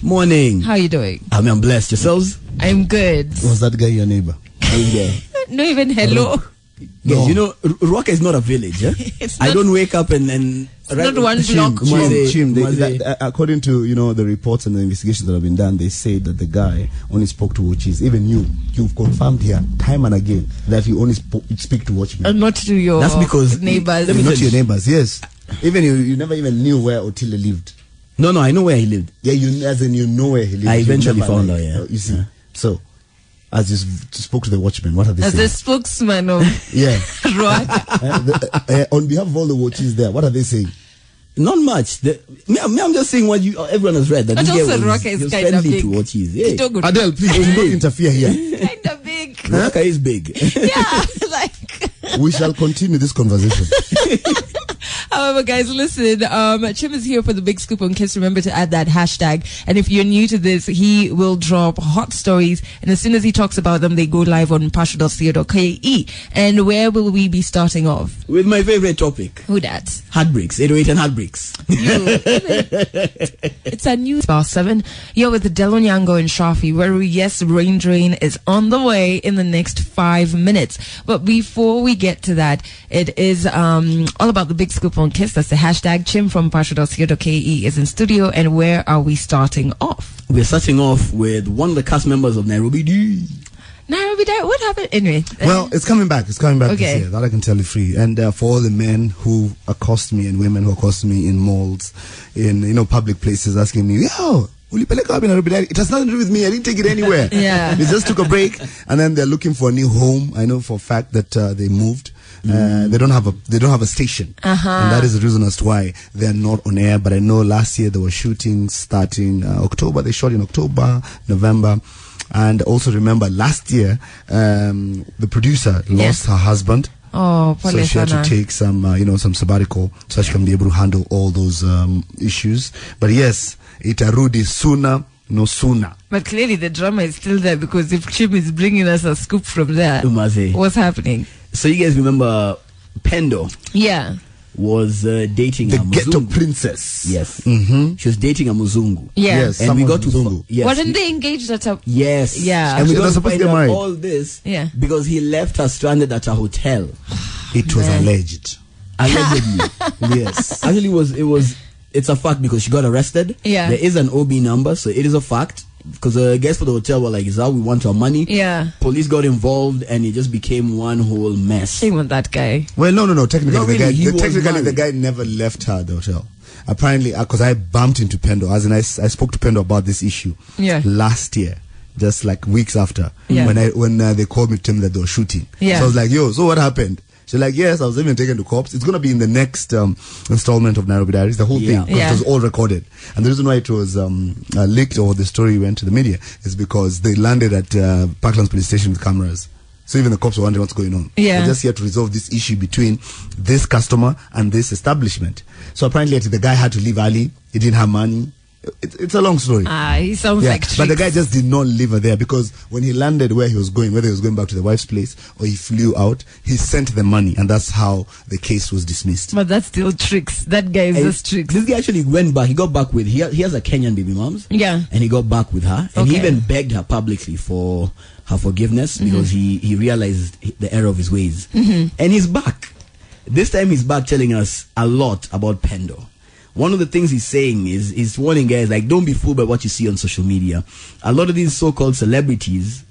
Morning. How are you doing? I'm blessed. Yourselves? I'm good. Was that guy your neighbor? No, even hello. Yes, you know, Ruaka is not a village. Eh? I don't wake up and it's not one block. According to the reports and the investigations that have been done, they say that the guy only spoke to watches. Even you've confirmed here time and again that you only speak to watchmen. And not to your That's because neighbors. Not to your neighbors. Yes. Even you never even knew where Otile lived. No, I know where he lived. Yeah, you know where he lived. I eventually found out. Yeah. You see, so. As you spoke to the watchmen, what are they saying? As the spokesman of Rock. On behalf of all the watches there, what are they saying? Not much. I'm just saying what everyone has read. That but also Rock is kind of big. To watches. Hey. Adele, please don't interfere here. Kind of big. Rock is big. Yeah, we shall continue this conversation. However, guys, listen, Chim is here for the big scoop on Kiss. Remember to add that hashtag. And if you're new to this, he will drop hot stories. And as soon as he talks about them, they go live on passion.co.ke. And where will we be starting off? With my favorite topic. Who that? Heartbreaks. 808 and heartbreaks. It's a new Bar 7. You're with Delonyango and Shafi, where yes, rain drain is on the way in the next 5 minutes. But before we get to that, it is all about the big scoop on Kiss. That's the hashtag. Chim from passion.co.ke is in studio. And where are we starting off? We're starting off with one of the cast members of Nairobi. What happened? Anyway. Well, it's coming back. It's coming back okay. This year. That I can tell you free. And for all the men who accost me and women who accost me in malls, in public places, asking me, yo, it has nothing to do with me. I didn't take it anywhere. Yeah. They just took a break, and then they're looking for a new home. I know for a fact that they moved. They don't have a station, and that is the reason as to why they're not on air. But I know last year they were shooting starting October. They shot in October, November. And also remember last year, the producer lost her husband. Oh, so she had to take some sabbatical so she can be able to handle all those issues. But yes, itarudi sooner, no sooner. But clearly the drama is still there, because if Chim is bringing us a scoop from there, what's happening? So you guys remember Pendo? Yeah. Was dating the a Muzungu. ghetto princess. Yes. Mm-hmm. She was dating a Muzungu. Yes. And we got to Muzungu. Yes. Wasn't they engaged at a... Yes. Yeah. And we got to find find out married. all this because he left her stranded at a hotel. It was alleged. Allegedly. Yes. Actually, it's a fact because she got arrested. Yeah. There is an OB number, so it is a fact. Because the guys for the hotel were like, is that we want our money? Yeah. Police got involved and it just became one whole mess. Shame on that guy. Well, no. Technically, the guy never left her the hotel. Apparently, because I bumped into Pendo, as in I spoke to Pendo about this issue last year, just like weeks after, when they called me to tell me that they were shooting. Yeah. So I was like, yo, so what happened? She's like, yes, I was even taken to cops. It's going to be in the next installment of Nairobi Diaries, the whole thing. It was all recorded. And the reason why it was leaked or the story went to the media is because they landed at Platnumz police station with cameras. So even the cops were wondering what's going on. Yeah. They're just here to resolve this issue between this customer and this establishment. So apparently the guy had to leave early. He didn't have money. It's a long story. He sounds like tricks. But the guy just did not leave her there, because when he landed where he was going, whether he was going back to the wife's place or he flew out, he sent the money, and that's how the case was dismissed. But that's still tricks. That guy is just tricks. This guy actually went back. He got back with, he has a Kenyan baby moms. Yeah. And he got back with her. And he even begged her publicly for her forgiveness, because he realized the error of his ways. And he's back. This time he's back telling us a lot about Pendo. One of the things he's saying is he's warning guys, like, don't be fooled by what you see on social media. A lot of these so-called celebrities,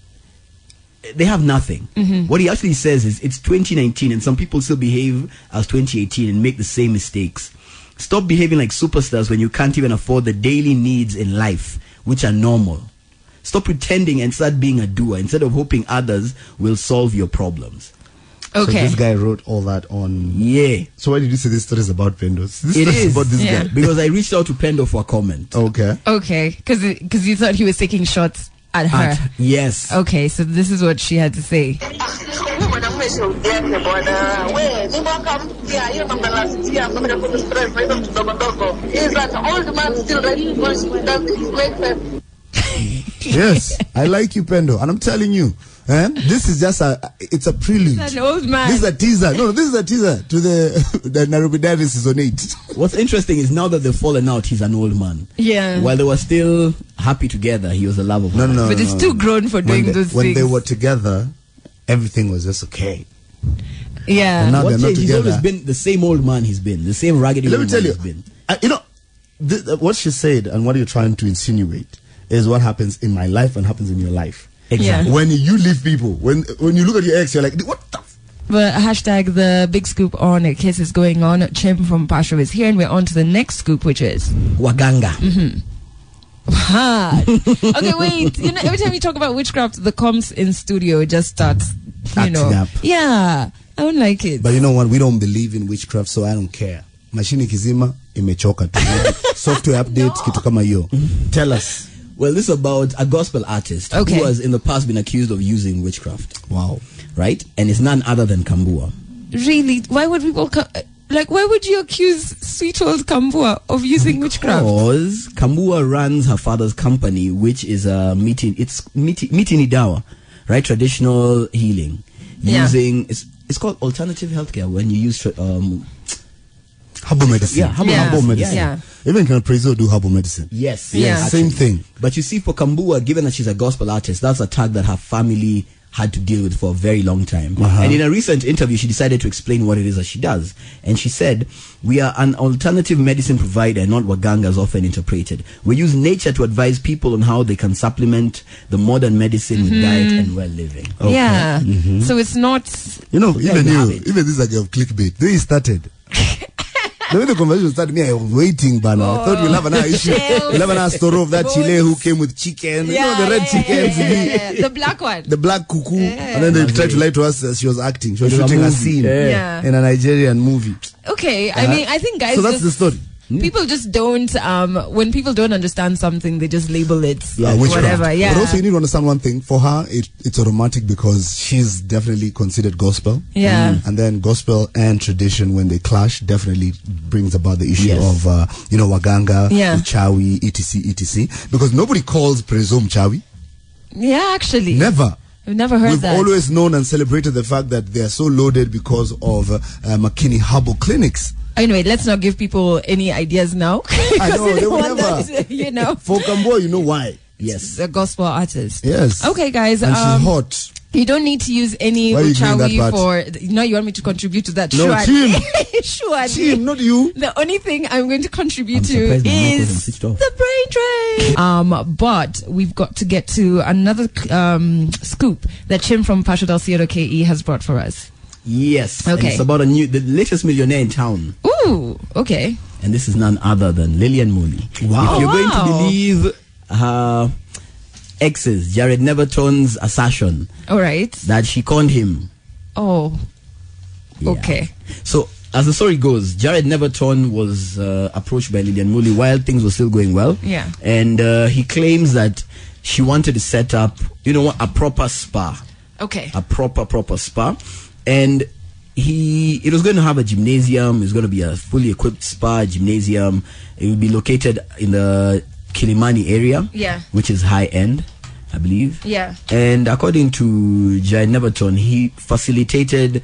they have nothing. What he actually says is it's 2019 and some people still behave as 2018 and make the same mistakes. Stop behaving like superstars when you can't even afford the daily needs in life, which are normal. Stop pretending and start being a doer instead of hoping others will solve your problems. So this guy wrote all that on... Yeah. So why did you say this story is about Pendo? It is about this guy. Because I reached out to Pendo for a comment. Okay. Because you thought he was taking shots at her. Yes. Okay, so this is what she had to say. Is an old man still ready? Yes, I like you, Pendo, and I'm telling you, this is just it's a prelude. An old man. This is a teaser. No, this is a teaser to the Nairobi Diaries season 8. What's interesting is now that they've fallen out, he's an old man. Yeah. While they were still happy together, he was the love of life. No. But it's too grown for doing those when things. they were together, everything was just okay. Yeah. And now What they're not changed? He's together. always been the same old man he's been. The same raggedy Let old me tell man you, he's been. what she said and what you're trying to insinuate is what happens in my life and happens in your life. Exactly. Yeah. When you leave people, when you look at your ex, you're like, what the But hashtag the big scoop on a case is going on. Chim from Pasho is here, and we're on to the next scoop, which is Waganga. hard. Okay, wait. Every time you talk about witchcraft, the comms in studio just starts, Acting up. Yeah, I don't like it. But you know what? We don't believe in witchcraft, so I don't care. Machine kizima imechoka tu. Software update kitu kama hiyo. Tell us. Well, this is about a gospel artist Okay. who has in the past been accused of using witchcraft. Wow. Right? And it's none other than Kambua. Really, why would people why would you accuse sweet old Kambua of using witchcraft? Because Kambua runs her father's company, which is a miti dawa, right? Traditional healing. Yeah. Using it's called alternative healthcare when you use Herbal medicine. Yeah, herbal medicine. Yeah. Even can Prezo do herbal medicine. Yes, Yeah. yes, Same actually. thing. But you see, for Kambua, given that she's a gospel artist, that's a tag that her family had to deal with for a very long time. And in a recent interview, she decided to explain what it is that she does. And she said, "We are an alternative medicine provider, not Waganga as often interpreted. We use nature to advise people on how they can supplement the modern medicine with diet and well living." Okay. Yeah. So it's not. Even you have you, it. even this is like a clickbait. The way it started. The way the conversation started, me, I was waiting, Bana. I thought we'll have another issue. We'll have another story of that Chile who came with chicken. You know, the red chickens. The black one. The black cuckoo. And then they tried to lie to us she was acting. She was It was a shooting a movie. scene Yeah. in a Nigerian movie. Okay, I mean, I think guys. So that's just, the story. People just don't. When people don't understand something, they just label it Witchcraft. whatever. Yeah. But also, you need to understand one thing. For her, it's automatic because she's definitely considered gospel. Yeah. And then gospel and tradition, when they clash, definitely brings about the issue Yes. of, Waganga, Yeah. Uchawi, etc. Because nobody calls Presume Chawi. Yeah, actually. Never. I've never heard We've that. always known and celebrated the fact that they are so loaded because of McKinney Herbal Clinics. Anyway, let's not give people any ideas now. I know, they will want never. that, For Kambo, you know why. Yes. the gospel artist. Yes. Okay, guys. And she's hot. You don't need to use any Why are you doing that uchawi part? for. No, you want me to contribute to that? No, Sure. Tim. Sure. Tim, not you. The only thing I'm going to contribute I'm to surprised my mic wasn't is switched off. the brain drain. But we've got to get to another scoop that Chim from Pasho.co.ke has brought for us. Yes. And Okay. it's about the latest millionaire in town. Ooh, okay. And this is none other than Lillian Muli. Wow. If you're going to Wow. believe her ex's, Jared Neverton's assertion All right. that she conned him. Oh, Yeah. okay. So, as the story goes, Jared Neverton was approached by Lillian Muli while things were still going well. Yeah. And he claims that she wanted to set up, a proper spa. Okay. A proper spa. And it was going to have a gymnasium. It was going to be a fully equipped spa gymnasium. It would be located in the Kilimani area. Yeah. Which is high end, I believe. Yeah. And according to Jared Neverton, he facilitated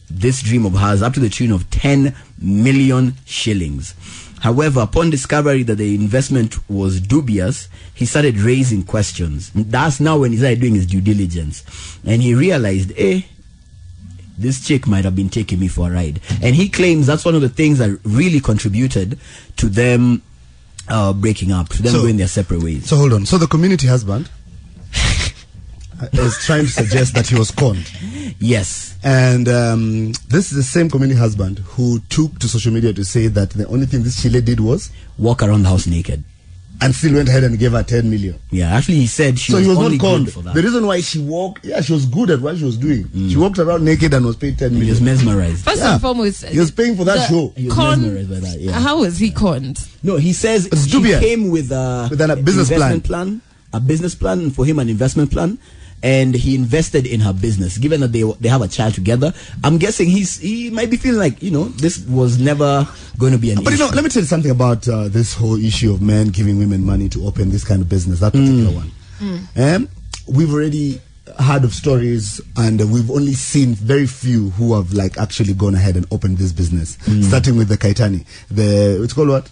this dream of hers up to the tune of 10 million shillings. However, upon discovery that the investment was dubious, he started raising questions. That's now when he started doing his due diligence. And he realized, this chick might have been taking me for a ride. And he claims that's one of the things that really contributed to them breaking up, to them going their separate ways. So hold on. So the community husband is trying to suggest that he was conned. Yes. And this is the same community husband who took to social media to say that the only thing this Chile did was Walk around the house naked. and still went ahead and gave her 10 million. Yeah, actually he said she So was he was only not conned. good for that. The reason why she walked, she was good at what she was doing. She walked around naked and was paid 10 He was million. mesmerized. First Yeah. and foremost, He was paying for that the show. He was con- mesmerized by that, yeah. How was he conned? No, he says It's she dubious. came with a business investment plan, a business plan, and for him an investment plan, and he invested in her business. Given that they have a child together, I'm guessing he might be feeling like this was never going to be an But issue. let me tell you something about this whole issue of men giving women money to open this kind of business, that particular one. We've already heard of stories, and we've only seen very few who have like actually gone ahead and opened this business. Starting with the Kaitani, it's called what?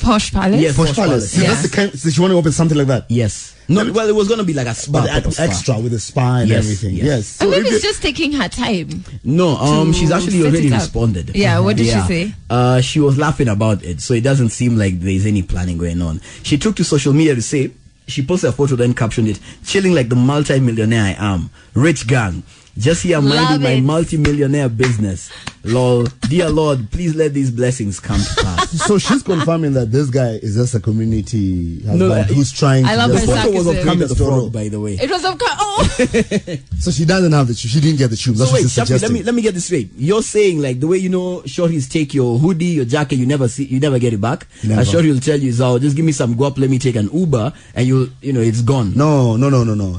Posh Palace. Yes, Posh Palace. Yeah. That's the kind. So she want to open something like that. Yes. No, well, it was going to be like a spa. But extra with the spa and Yes, everything. yes. Yes. So maybe if it's just taking her time. No, she's actually set already it up. responded. Yeah, what did she say? She was laughing about it, so it doesn't seem like there's any planning going on. She took to social media to say, she posted a photo, then captioned it, chilling like the multi-millionaire I am. Rich gang. Just here minding my multi-millionaire business. Lol. Dear Lord, please let these blessings come to pass. So she's confirming that this guy is just a community husband No, who's trying I to love just her The photo was of sarcasm. Kermit the Frog, by the way. It was of oh. So she doesn't have the tube. She didn't get the tube. That's So what wait, she's Shafi, suggesting. let me get this straight. You're saying like the way shorties take your hoodie, your jacket, you never get it back. Never. A shorty will tell you, "Oh, just give me some guap, let me take an Uber," and it's gone. No.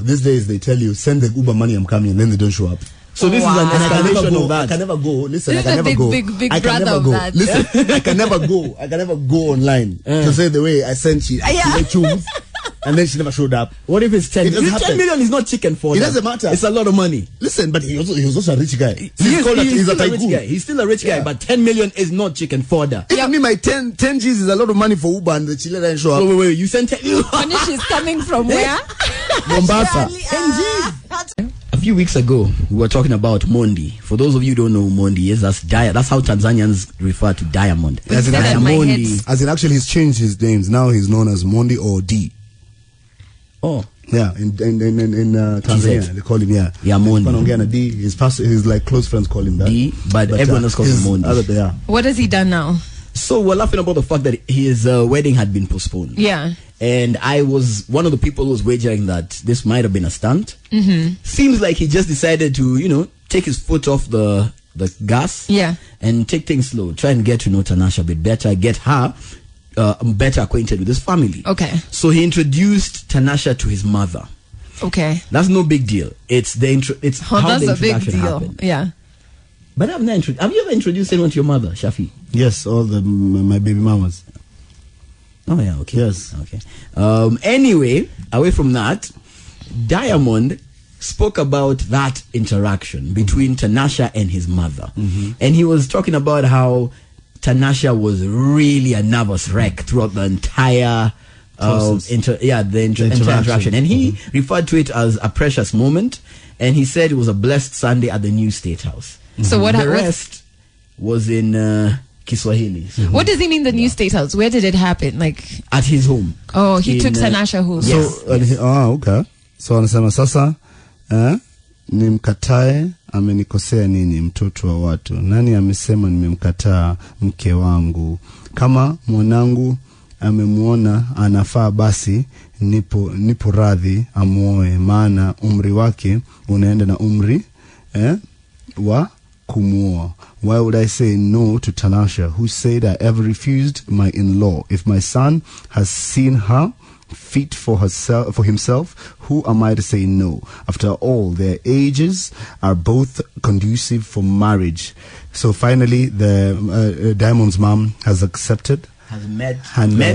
These days they tell you, send the Uber money, I'm coming, and then they don't show up. So this is an And I can never escalation go. of I that. can never go. Listen, This I is can a never go. big I can brother never of go. that. Listen, I can never go. I can never go online to say the way I sent you. Yeah. The tube, and then she never showed up. What if it's 10 It doesn't million? 10 happen. million is not chicken for It them. doesn't matter. It's a lot of money. Listen, but he was also a rich guy. He's He's still a a rich tycoon. guy. He's still a rich guy, Yeah. but 10 million is not chicken fodder. If I mean my 10 G's is a lot of money for Uber, and the Chile didn't show up. Wait, you sent 10 million? Money she's coming from where? Mombasa. 10 G's. A few weeks ago, we were talking about Mondi. For those of you who don't know who Mondi is, that's how Tanzanians refer to diamond. As in, Said that in my head. as in, actually, he's changed his names. Now he's known as Mondi or D. Oh. Yeah, in Tanzania, they call him, yeah. Yeah, Mondi. Panaongea D. His like close friends call him that. D, but everyone else calls him Mondi. Yeah. What has he done now? So we're laughing about the fact that his wedding had been postponed. Yeah. And I was one of the people who was wagering that this might have been a stunt. Seems like he just decided to, take his foot off the gas. Yeah. And take things slow. Try and get to know Tanasha a bit better. Get her better acquainted with his family. Okay. So he introduced Tanasha to his mother. Okay. That's no big deal. It's how That's the a big introduction deal. happened. Yeah. But have you ever introduced anyone to your mother, Shafi? Yes, all my baby mamas. Oh yeah, okay. Yes. Okay. Anyway, away from that, Diamond spoke about that interaction between Tanasha and his mother. And he was talking about how Tanasha was really a nervous wreck throughout the entire interaction. And he referred to it as a precious moment. And he said it was a blessed Sunday at the new State House. So what The happened? rest was in Kiswahili. What does he mean, the new State House? Where did it happen? Like, At his home. oh, he In, took Tanasha home. Yes. So, okay. So anasema sasa nimkatae amenikosea nini mtoto wa watu? Nani amesema nimemkataa mke wangu? Kama mwanangu amemuona anafaa, basi nipo radhi amuoe, maana umri wake unaenda na umri wa kumuoa. Why would I say no to Tanasha, who said I ever refused my in-law? If my son has seen her fit for himself, who am I to say no? After all, their ages are both conducive for marriage. So finally, the Diamond's mom has accepted. Has met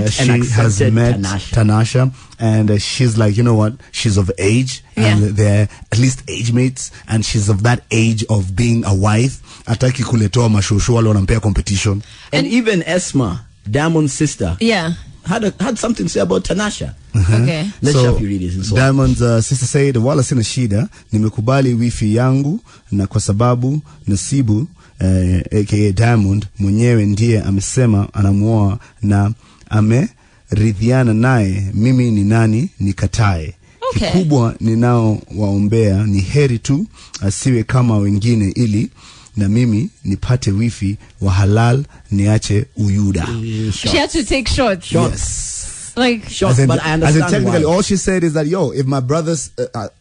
She has met Tanasha, and she's like, you know what? She's of age, and they're at least age mates, and she's of that age of being a wife. Ataki kuletoa mashosho wale wanampea competition. And even Esma, Diamond's sister, had something to say about Tanasha. Okay. Let's So, have you read this. Diamond's sister said, wala sina shida, nimekubali wifi yangu, na kwa sababu Nasibu aka Diamond mwenyewe ndiye amesema anamuoa na ameridhiana naye, mimi ni nani nikatae? Okay. Kikubwa ninao waombea ni heri tu asiwe kama wengine, ili na mimi nipate wifi wa halal, niache uyuda. She had to take shots. Yes. Like, Shots, but I understand technically, why. all she said is that, if my brother's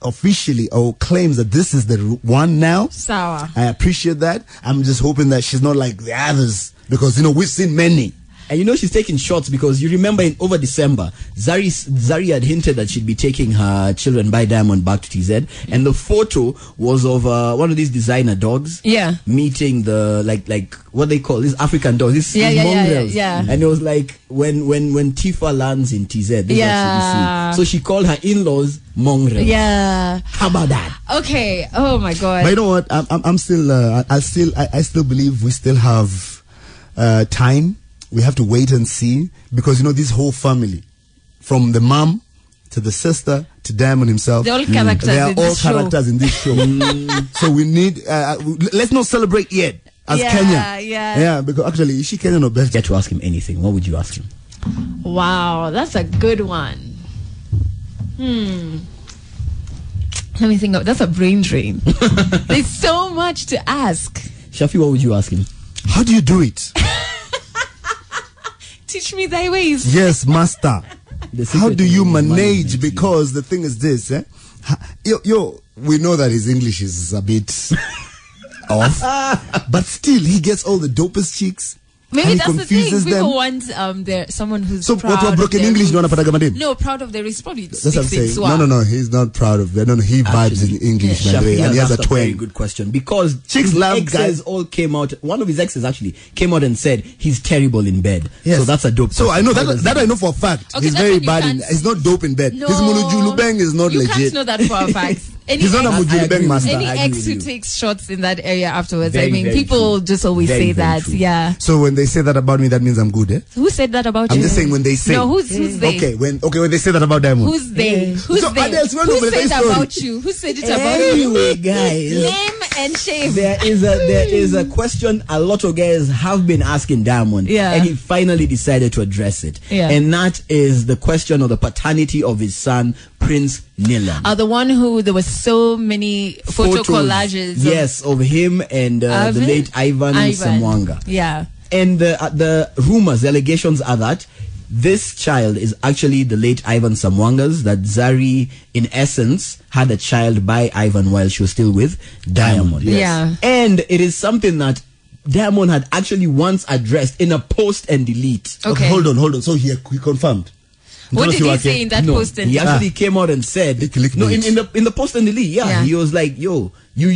officially claims that this is the one now, sour. I appreciate that. I'm just hoping that she's not like the others, because we've seen many. And you know she's taking shots because you remember over December, Zari had hinted that she'd be taking her children by Diamond back to TZ, and the photo was of one of these designer dogs. Yeah. Meeting the like what they call these African dogs. These mongrels. Yeah. And it was like when Tifa lands in TZ. This is what you see. So she called her in-laws mongrel. Yeah. How about that? Okay. Oh my God. But you know what? I'm still. I still believe we still have time. We have to wait and see, because you know this whole family, from the mom to the sister to Diamond himself, they're all characters. They are in all this characters show. in this show. So we need. Let's not celebrate yet as Kenya. Yeah. Because actually, is she Kenyan or Belgian? Get to ask him anything. What would you ask him? Wow, that's a good one. Let me think. That's a brain drain. There's so much to ask. Shafi, what would you ask him? How do you do it? Teach me thy ways. Yes, master. How do you manage? Management, Because the thing is this, we know that his English is a bit off, but still he gets all the dopest chicks. Maybe and that's he the thing. confuses People them. want someone who's So proud what of broken their English? roots. No, No, proud of their roots. Probably that's what I'm speaks in saying. Swahili. No, he's not proud of that. No, he vibes in English, by the way, and he has a Very twang. good question, because Chicks his love exes guys. all came out. One of his exes actually came out and said he's terrible in bed. Yes. So that's a dope. So I question. know How does that I know for a fact. Okay, He's that's very when you bad in. can't He's not dope in bed. No. His Mulujulubeng is not You legit. can't know that for a fact. Any He's not a ex- Mulujulubeng master. Any I agree ex with who you. takes shots in that area afterwards. Very, I mean, very people true. just always Very, say very that. true. Yeah. So when they say that about me, that means I'm good, eh? Who said that about I'm you? just saying when they say. No, who's they? Okay, when they say that about Diamond. Who's they? Who's So, they? Adels, we're Who not with said this story. about you? Who said it about Anyway, you? guys, Name and shame. there is a question a lot of guys have been asking Diamond, Yeah. and he finally decided to address it. Yeah. And that is the question of the paternity of his son, Prince Nilan. The one who there were so many photo Photos, collages. yes, of him and the late Ivan Samwanga. Yeah. And the rumors, the allegations are that this child is actually the late Ivan Samwanga's, that Zari, in essence, had a child by Ivan while she was still with Diamond. Yes. Yeah. And it is something that Diamond had actually once addressed in a post and delete. Okay. Hold on. So he confirmed. What did he say in that post? He actually came out and said, no, in the post and delete, Yeah. he was like, yo, you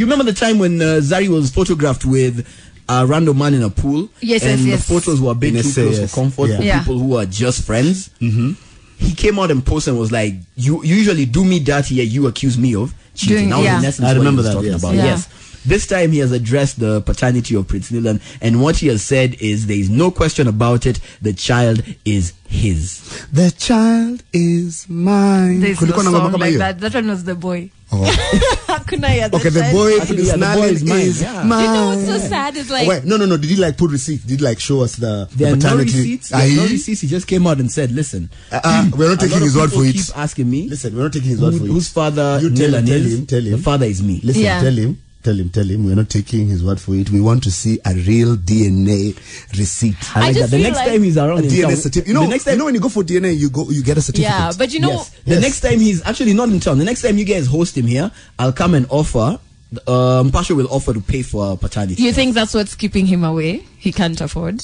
remember the time when Zari was photographed with a random man in a pool? Yes, and yes. the photos were a bit too close for comfort for Yeah. people who are just friends. Mm-hmm. He came out and posted and was like, you usually do me dirty, yet you accuse me of cheating. Now, in essence, I remember what he was that, talking yes. about. Yeah. Yes. This time he has addressed the paternity of Prince Nilan, and what he has said is there is no question about it. The child is his. The child is mine. There's no Kulikuwa na ngoma song kama like hiyo? that. That one was The Boy. Oh. Couldn't I hear Okay, the that? boy Actually, Prince yeah, the boy Nilan is mine, is yeah. mine. You know what's so sad is like Wait, no. Did he like put receipts? Did he like show us the There are no paternity? receipts. There are no receipts. He just came out and said, "Listen, We're not a lot taking of his word people for it. keep asking me, Listen, we're not taking his word for it. whose father You tell Nilan him, is. tell him. The father is me." Listen, Yeah. tell him. We're not taking his word for it. We want to see a real DNA receipt. I like that. just The feel next like time he's around A in DNA town, certificate. the next time, when you go for DNA, you get a certificate. yeah, but you know yes, the next time he's actually not in town. The next time you guys host him here, I'll come and offer. Pasha will offer to pay for paternity. you think that's what's keeping him away? He can't afford.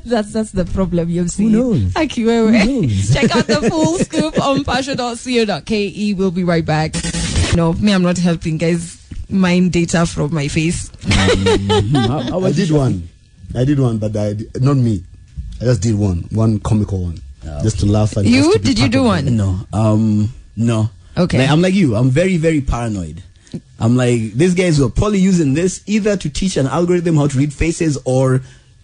that's the problem you've seen. knows? knows? Check out the full scoop on pasha.co.ke. We'll be right back. No, me, I'm not helping guys mine data from my face. I did one, but not me. I just did one comical one, just to laugh at. You did you do one? No. Okay. Like, I'm like you. I'm very, very paranoid. I'm like, these guys were probably using this either to teach an algorithm how to read faces or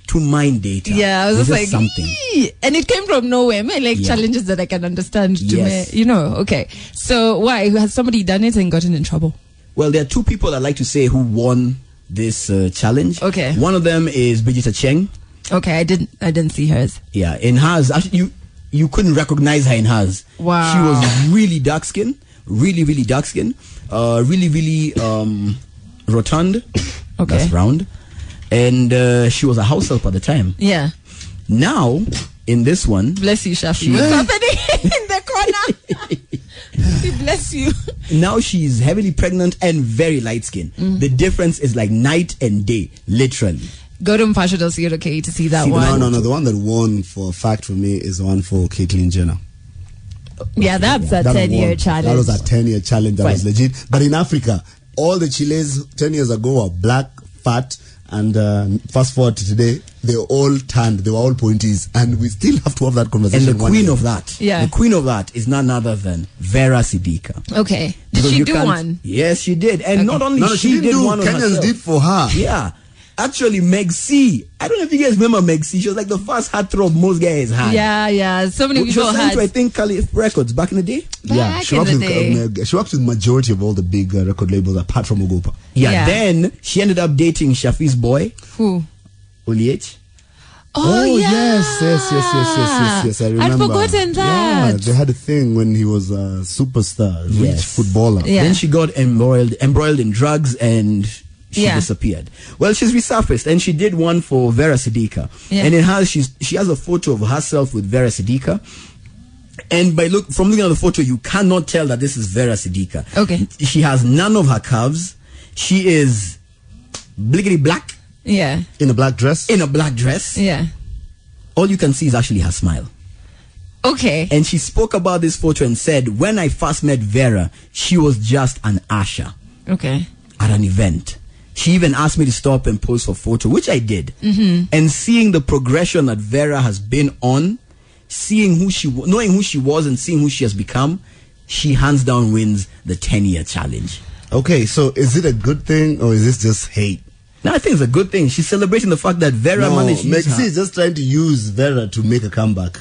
to mine data. Yeah, I was It's just like, something. "Eee." And it came from nowhere. Man, like challenges that I can understand. To Yes. me, okay. So why has somebody done it and gotten in trouble? Well, there are two people I like to say who won this challenge. Okay. One of them is Brigitte Cheng. Okay, I didn't see hers. Yeah, in hers, actually, you couldn't recognize her in hers. Wow. She was really dark skinned, really dark skinned, really rotund. Okay. That's round. And she was a house help at the time. Yeah. Now, in this one, Bless you, Shafi. What's happening in the corner? Bless you. now she's heavily pregnant and very light skinned. The difference is like night and day, literally. Go to mpasho.co.ke to see that See, one. No. The one that won for a fact for me is the one for Caitlyn Jenner. Yeah, that's a 10-year challenge. That was a 10-year challenge. That was legit. But in Africa, all the Chiles 10 years ago were black, fat, and fast forward to today, they all tanned. They were all pointies, and we still have to have that conversation. And the queen of that, the queen of that is none other than Vera Sidika. Okay, did she do one? Yes, she did, and not only she did one on Kenyans herself. did for her. Yeah. Actually, Meg C. I don't know if you guys remember Meg C. She was like the first heartthrob most guys had. Yeah. So many people had. She was I think, Caliph Records back in the day. She worked with majority of all the big record labels apart from Ogopa. Yeah. Then she ended up dating Shafi's boy. Who? Oliech. Oh yes. I remember. I'd forgotten that. Yeah, they had a thing when he was a superstar, rich footballer. Yeah. Then she got embroiled in drugs and she disappeared. Well, she's resurfaced and she did one for Vera Sidika. Yeah. And she has a photo of herself with Vera Sidika. And from looking at the photo, you cannot tell that this is Vera Sidika. Okay. She has none of her curves. She is blickety black. Yeah. In a black dress. Yeah. All you can see is actually her smile. Okay. And she spoke about this photo and said, when I first met Vera, she was just an usher. Okay. At an event. She even asked me to stop and pose for photo, which I did. Mm-hmm. And seeing the progression that Vera has been on, knowing who she was and seeing who she has become, she hands down wins the 10-year challenge. Okay, so is it a good thing or is this just hate? No, I think it's a good thing. She's celebrating the fact that Vera managed to use her. Maxi is just trying to use Vera to make a comeback.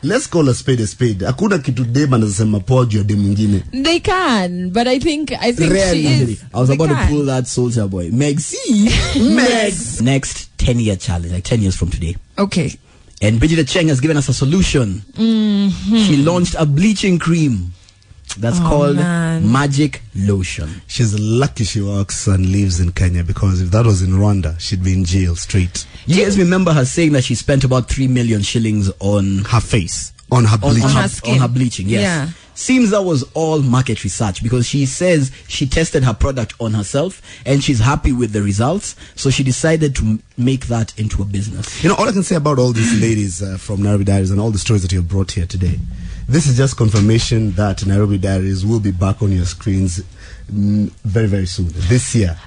Let's call a spade a spade. Hakuna kitu dem anasema poa juu ya dem mwingine. They can, but I think Rarely, she is. I was about to pull that Soldier Boy. Maxi. Next 10-year challenge, like 10 years from today. Okay. And Bridget Cheng has given us a solution. Mm-hmm. She launched a bleaching cream that's called Magic Lotion. She's lucky she works and lives in Kenya, because if that was in Rwanda, she'd be in jail straight. You guys remember her saying that she spent about 3 million shillings on her face, on her bleaching. On her bleaching, yes. Yeah. Seems that was all market research, because she says she tested her product on herself and she's happy with the results. So she decided to make that into a business. You know, all I can say about all these ladies from Nairobi Diaries and all the stories that you have brought here today, this is just confirmation that Nairobi Diaries will be back on your screens very, very soon. This year.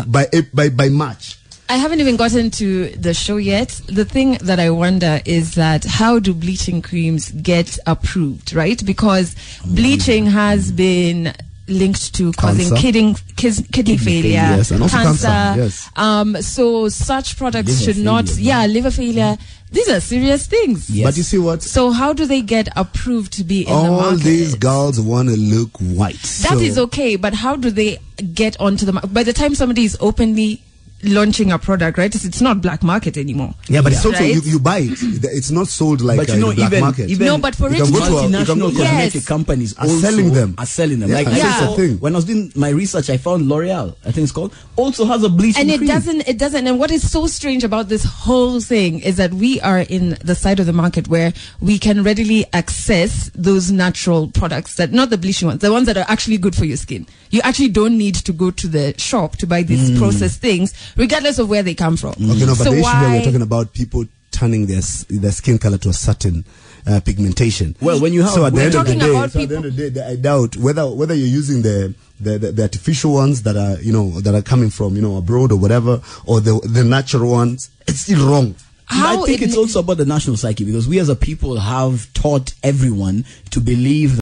By March. I haven't even gotten to the show yet. The thing that I wonder is that how do bleaching creams get approved, right? Because bleaching has been linked to causing kidney failure, yes, and also cancer. Yes. So such products liver should not, liver failure. These are serious things. Yes. But you see what? So how do they get approved to be in the market? All these girls want to look white. That is okay, but how do they get onto the market? By the time somebody is openly launching a product, right? It's not black market anymore. Yeah, but it's also you buy it. It's not sold like but you know, in the black market. No, but for multinational cosmetic companies are selling them. Yeah, like when I was doing my research, I found L'Oreal, I think it's called, also has a bleaching cream. It doesn't. And what is so strange about this whole thing is that we are in the side of the market where we can readily access those natural products, that not the bleaching ones, the ones that are actually good for your skin. You actually don't need to go to the shop to buy these processed things, regardless of where they come from. Okay, no, but the issue here, we're talking about people turning their skin color to a certain pigmentation. Well, when you have, at the end of the day, I doubt whether you're using the artificial ones that are coming from abroad or whatever, or the natural ones. It's still wrong. I think it's also about the national psyche, because we as a people have taught everyone to believe